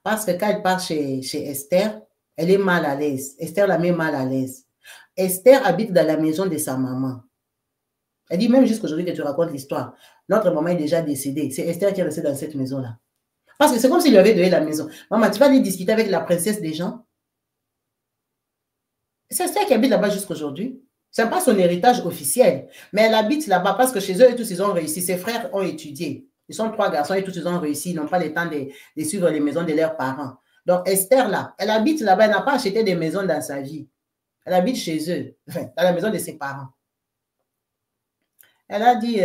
Parce que quand elle part chez Esther, elle est mal à l'aise. Esther la met mal à l'aise. Esther habite dans la maison de sa maman. Elle dit, même jusqu'aujourd'hui que tu racontes l'histoire, notre maman est déjà décédée. C'est Esther qui est restée dans cette maison-là. Parce que c'est comme s'il lui avait donné la maison. Maman, tu vas aller discuter avec la princesse des gens. C'est Esther qui habite là-bas jusqu'aujourd'hui. Ce n'est pas son héritage officiel, mais elle habite là-bas parce que chez eux, tous ils ont réussi. Ses frères ont étudié. Ils sont 3 garçons et tous ils ont réussi. Ils n'ont pas le temps de suivre les maisons de leurs parents. Donc Esther, là, elle habite là-bas. Elle n'a pas acheté des maisons dans sa vie. Elle habite chez eux, enfin, dans la maison de ses parents. Elle a dit,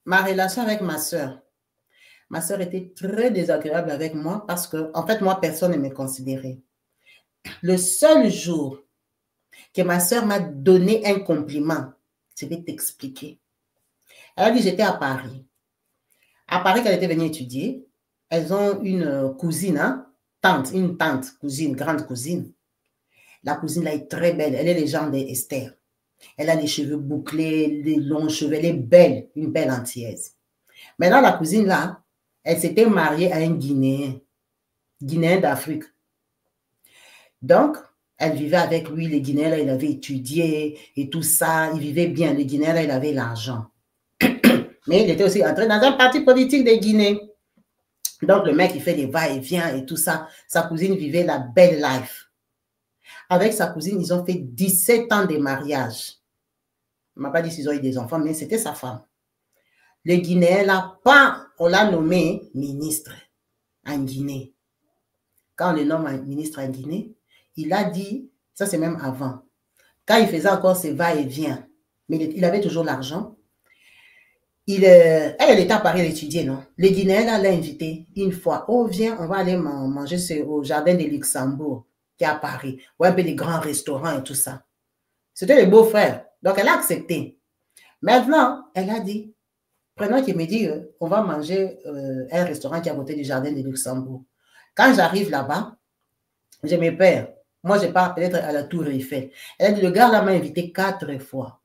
ma relation avec ma soeur était très désagréable avec moi parce que, en fait, moi, personne ne me considérait. Le seul jour que ma soeur m'a donné un compliment, je vais t'expliquer. Elle a dit, j'étais à Paris. À Paris, qu'elle était venue étudier, elles ont une cousine, hein, une tante, cousine, grande cousine. La cousine, là, est très belle. Elle est les gens d'Esther. Elle a les cheveux bouclés, les longs cheveux. Elle est belle, une belle antillaise. Maintenant, la cousine, là, elle s'était mariée à un Guinéen d'Afrique. Donc, elle vivait avec lui. Le Guinéen, là, il avait étudié et tout ça. Il vivait bien. Le Guinéen, là, il avait l'argent. Mais il était aussi entré dans un parti politique de Guinée. Donc, le mec, il fait des va-et-vient et tout ça. Sa cousine vivait la belle life. Avec sa cousine, ils ont fait 17 ans de mariage. On ne m'a pas dit s'ils ont eu des enfants, mais c'était sa femme. Le Guinéen, là, on l'a nommé ministre en Guinée. Quand on le nomme ministre en Guinée, il a dit, ça c'est même avant, quand il faisait encore ses va-et-vient, mais il avait toujours l'argent, elle était à Paris d'étudier, non? Le Guinéen, là, l'a invité une fois. Oh, viens, on va aller manger au jardin de Luxembourg, qui est à Paris. Ouais, un peu des grands restaurants et tout ça. C'était les beaux-frères. Donc, elle a accepté. Maintenant, elle a dit, prenons qui me dit, on va manger un restaurant qui est à côté du jardin de Luxembourg. Quand j'arrive là-bas, je me perds. Moi, je pars peut-être à la Tour Eiffel. Elle a dit, le gars là m'a invité 4 fois.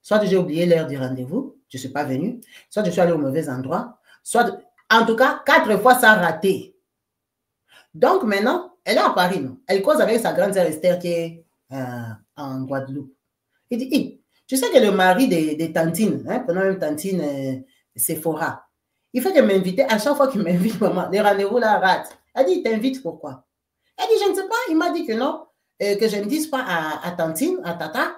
Soit j'ai oublié l'heure du rendez-vous, je ne suis pas venue, soit je suis allée au mauvais endroit, soit, en tout cas, 4 fois, ça a raté. Donc, maintenant, elle est à Paris, non? Elle cause avec sa grande sœur Esther qui est en Guadeloupe. Il dit, tu sais que le mari de Tantine, hein, prenons même Tantine Sephora, il fait que m'inviter, à chaque fois qu'il m'invite, maman, les rendez-vous là ratent. Elle dit, il t'invite pourquoi? Elle dit, je ne sais pas, il m'a dit que non, que je ne dise pas à Tantine, à Tata,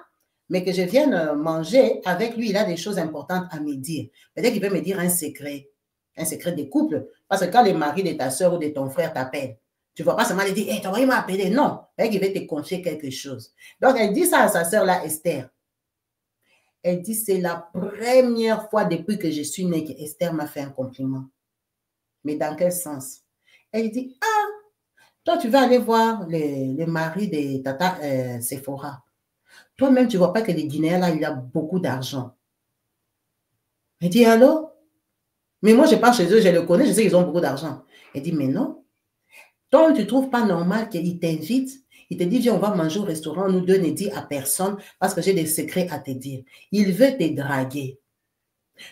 mais que je vienne manger avec lui, il a des choses importantes à me dire. Peut-être qu'il peut me dire un secret des couples. Parce que quand le mari de ta soeur ou de ton frère t'appelle, tu ne vas pas seulement lui dire, hey, ton mari m'a appelé. Non, peut-être qu'il va te confier quelque chose. Donc, elle dit ça à sa soeur là, Esther. Elle dit, c'est la première fois depuis que je suis née que Esther m'a fait un compliment. Mais dans quel sens? Elle dit, ah, toi, tu vas aller voir le mari de Tata Sephora. Toi-même, tu ne vois pas que les Guinéens, là, il a beaucoup d'argent. Elle dit, allô? Mais moi, je pars chez eux, je le connais, je sais qu'ils ont beaucoup d'argent. Elle dit, mais non. Toi, tu ne trouves pas normal qu'il t'invite? Il te dit, viens, on va manger au restaurant, nous deux ne dis à personne parce que j'ai des secrets à te dire. Il veut te draguer.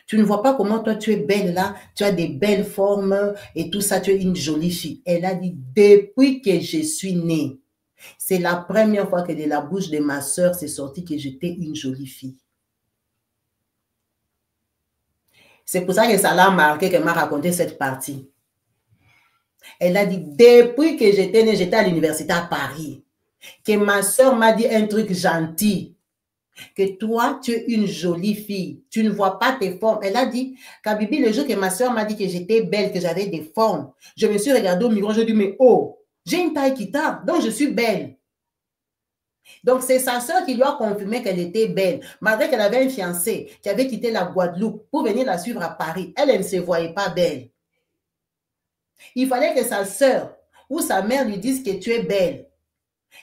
Tu ne vois pas comment toi, tu es belle là, tu as des belles formes et tout ça, tu es une jolie fille. Elle a dit, depuis que je suis née, c'est la première fois que de la bouche de ma soeur, c'est sorti que j'étais une jolie fille. C'est pour ça que ça l'a marqué qu'elle m'a raconté cette partie. Elle a dit, depuis que j'étais née, j'étais à l'université à Paris, que ma soeur m'a dit un truc gentil, que toi, tu es une jolie fille, tu ne vois pas tes formes. Elle a dit, Kabibi, le jour que ma soeur m'a dit que j'étais belle, que j'avais des formes, je me suis regardée au miroir, je dis, mais oh, j'ai une taille qui tape, donc je suis belle. Donc, c'est sa soeur qui lui a confirmé qu'elle était belle, malgré qu'elle avait un fiancé qui avait quitté la Guadeloupe pour venir la suivre à Paris. Elle ne se voyait pas belle. Il fallait que sa soeur ou sa mère lui dise que tu es belle.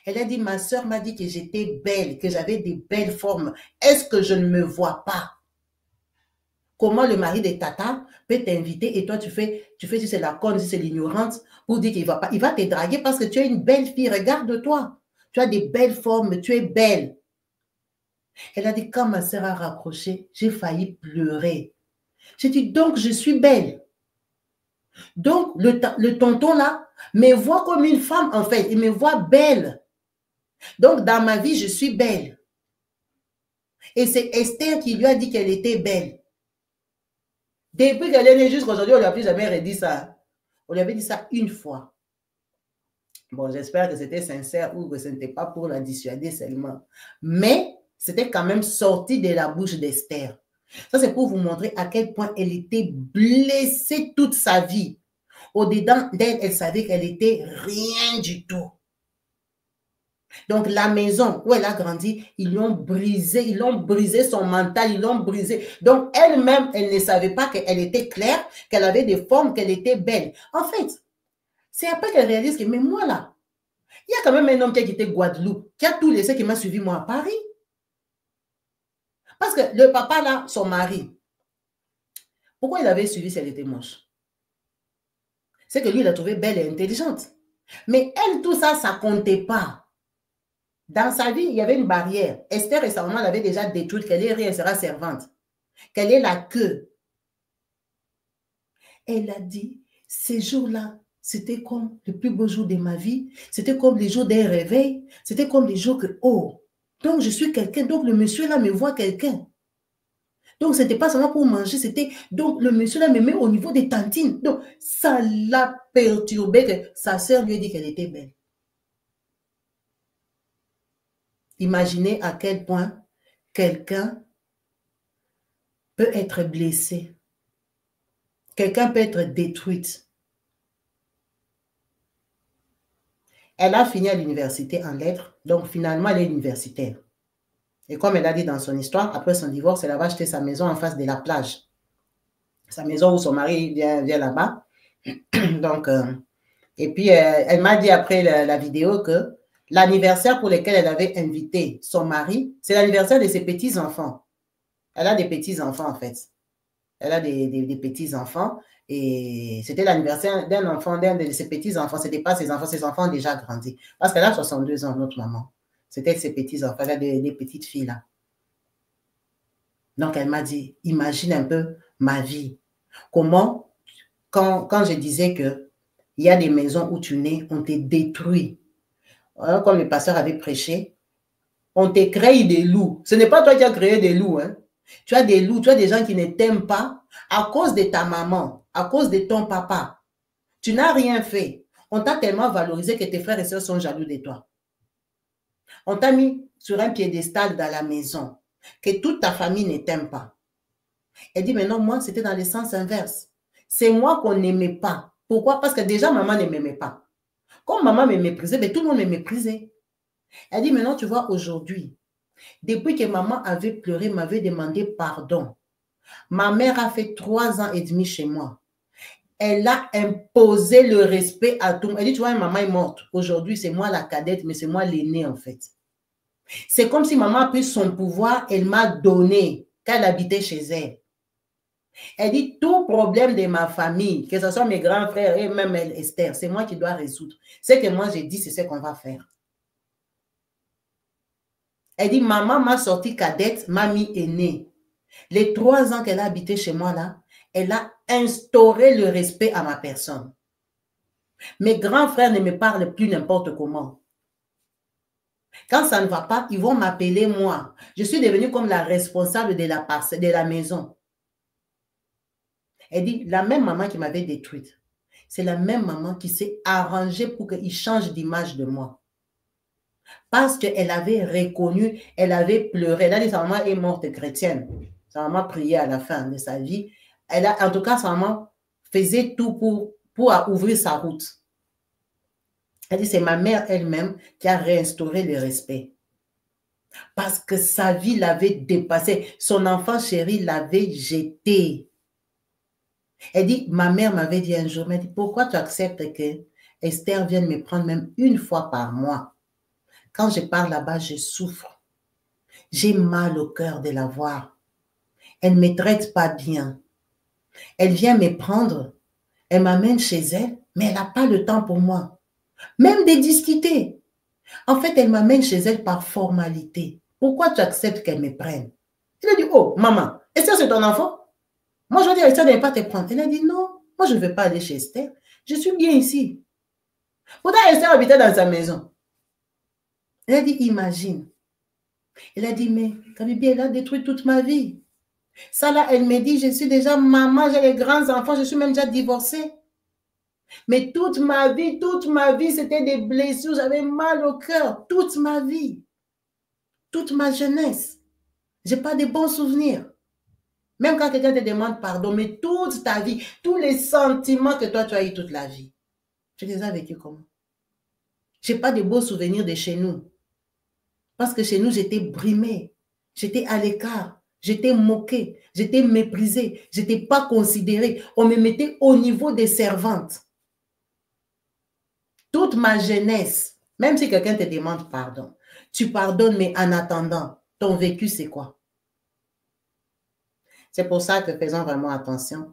Elle a dit, ma soeur m'a dit que j'étais belle, que j'avais des belles formes. Est-ce que je ne me vois pas? Comment le mari de Tata peut t'inviter et toi, tu fais si c'est la conne, si c'est l'ignorante, pour dire qu'il ne va pas. Il va te draguer parce que tu es une belle fille. Regarde-toi. Tu as des belles formes, tu es belle. Elle a dit, quand ma soeur a raccroché, j'ai failli pleurer. J'ai dit, donc je suis belle. Donc le tonton là me voit comme une femme en fait. Il me voit belle. Donc dans ma vie, je suis belle. Et c'est Esther qui lui a dit qu'elle était belle. Depuis qu'elle est née jusqu'à aujourd'hui, on ne lui a plus jamais redit ça. On lui avait dit ça une fois. Bon, j'espère que c'était sincère ou que ce n'était pas pour la dissuader seulement. Mais c'était quand même sorti de la bouche d'Esther. Ça, c'est pour vous montrer à quel point elle était blessée toute sa vie. Au-dedans d'elle, elle savait qu'elle était rien du tout. Donc, la maison où elle a grandi, ils l'ont brisé son mental, ils l'ont brisé. Donc, elle-même, elle ne savait pas qu'elle était claire, qu'elle avait des formes, qu'elle était belle. En fait, c'est après qu'elle réalise que, mais moi là, il y a quand même un homme qui a quitté Guadeloupe, qui a tout laissé, qui m'a suivi moi à Paris. Parce que le papa là, son mari, pourquoi il avait suivi si elle était moche? C'est que lui, il a trouvé belle et intelligente. Mais elle, tout ça, ça ne comptait pas. Dans sa vie, il y avait une barrière. Esther, récemment, l'avait déjà détruite, qu'elle est rien, elle sera servante. Qu'elle est la queue. Elle a dit, ces jours-là, c'était comme le plus beau jour de ma vie. C'était comme les jours d'un réveil. C'était comme les jours que, oh, donc je suis quelqu'un. Donc le monsieur là me voit quelqu'un. Donc, ce n'était pas seulement pour manger, c'était... Donc, le monsieur là me met au niveau des tantines. Donc, ça l'a perturbé que sa sœur lui a dit qu'elle était belle. Imaginez à quel point quelqu'un peut être blessé. Quelqu'un peut être détruite. Elle a fini à l'université en lettres, donc finalement, elle est universitaire. Et comme elle a dit dans son histoire, après son divorce, elle va acheter sa maison en face de la plage. Sa maison où son mari vient là-bas. Donc, et puis, elle m'a dit après la vidéo que l'anniversaire pour lequel elle avait invité son mari, c'est l'anniversaire de ses petits-enfants. Elle a des petits-enfants, en fait. Elle a des petits-enfants. Et c'était l'anniversaire d'un enfant, d'un de ses petits-enfants. Ce n'était pas ses enfants ont déjà grandi. Parce qu'elle a 62 ans, notre maman. C'était ses petits-enfants. Elle a des petites filles là. Donc, elle m'a dit, imagine un peu ma vie. Comment, quand je disais que il y a des maisons où tu nais, on te détruit. Comme le pasteur avait prêché, on te crée des loups. Ce n'est pas toi qui as créé des loups. Hein. Tu as des loups, tu as des gens qui ne t'aiment pas à cause de ta maman, à cause de ton papa. Tu n'as rien fait. On t'a tellement valorisé que tes frères et sœurs sont jaloux de toi. On t'a mis sur un piédestal dans la maison, que toute ta famille ne t'aime pas. Elle dit, mais non, moi, c'était dans le sens inverse. C'est moi qu'on n'aimait pas. Pourquoi? Parce que déjà, maman ne m'aimait pas. Comme maman me méprisait, mais tout le monde me méprisait. Elle dit, maintenant, tu vois, aujourd'hui, depuis que maman avait pleuré, m'avait demandé pardon, ma mère a fait 3 ans et demi chez moi. Elle a imposé le respect à tout le monde. Elle dit, tu vois, maman est morte. Aujourd'hui, c'est moi la cadette, mais c'est moi l'aînée, en fait. C'est comme si maman a pris son pouvoir, elle m'a donné quand elle habitait chez elle. Elle dit, tout problème de ma famille, que ce soit mes grands frères et même elle, Esther, c'est moi qui dois résoudre. Ce que moi j'ai dit, c'est ce qu'on va faire. Elle dit, maman m'a sorti cadette, mamie aînée. Les 3 ans qu'elle a habité chez moi là, elle a instauré le respect à ma personne. Mes grands frères ne me parlent plus n'importe comment. Quand ça ne va pas, ils vont m'appeler moi. Je suis devenue comme la responsable de la maison. Elle dit, la même maman qui m'avait détruite, c'est la même maman qui s'est arrangée pour qu'il change d'image de moi. Parce qu'elle avait reconnu, elle avait pleuré. Elle a dit, sa maman est morte chrétienne. Sa maman priait à la fin de sa vie. En tout cas, sa maman faisait tout pour ouvrir sa route. Elle dit, c'est ma mère elle-même qui a réinstauré le respect. Parce que sa vie l'avait dépassé. Son enfant chéri l'avait jeté. Elle dit, ma mère m'avait dit un jour, elle dit, pourquoi tu acceptes que Esther vienne me prendre même une fois par mois? Quand je pars là-bas, je souffre. J'ai mal au cœur de la voir. Elle ne me traite pas bien. Elle vient me prendre, elle m'amène chez elle, mais elle n'a pas le temps pour moi. Même de discuter. En fait, elle m'amène chez elle par formalité. Pourquoi tu acceptes qu'elle me prenne? Elle a dit, oh, maman, Esther, c'est ton enfant? Moi, je vais dire, Esther ne va pas te prendre. Elle a dit, non, moi, je ne vais pas aller chez Esther. Je suis bien ici. Pourtant, Esther habitait dans sa maison. Elle a dit, imagine. Elle a dit, mais Kabibi, elle a détruit toute ma vie. Ça là, elle me dit, je suis déjà maman, j'ai les grands enfants, je suis même déjà divorcée. Mais toute ma vie, c'était des blessures, j'avais mal au cœur, toute ma vie, toute ma jeunesse. Je n'ai pas de bons souvenirs. Même quand quelqu'un te demande pardon, mais toute ta vie, tous les sentiments que toi, tu as eu toute la vie, tu les as vécus comment? Je n'ai pas de beaux souvenirs de chez nous. Parce que chez nous, j'étais brimée, j'étais à l'écart, j'étais moquée, j'étais méprisée, je n'étais pas considérée. On me mettait au niveau des servantes. Toute ma jeunesse, même si quelqu'un te demande pardon, tu pardonnes, mais en attendant, ton vécu, c'est quoi? C'est pour ça que faisons vraiment attention.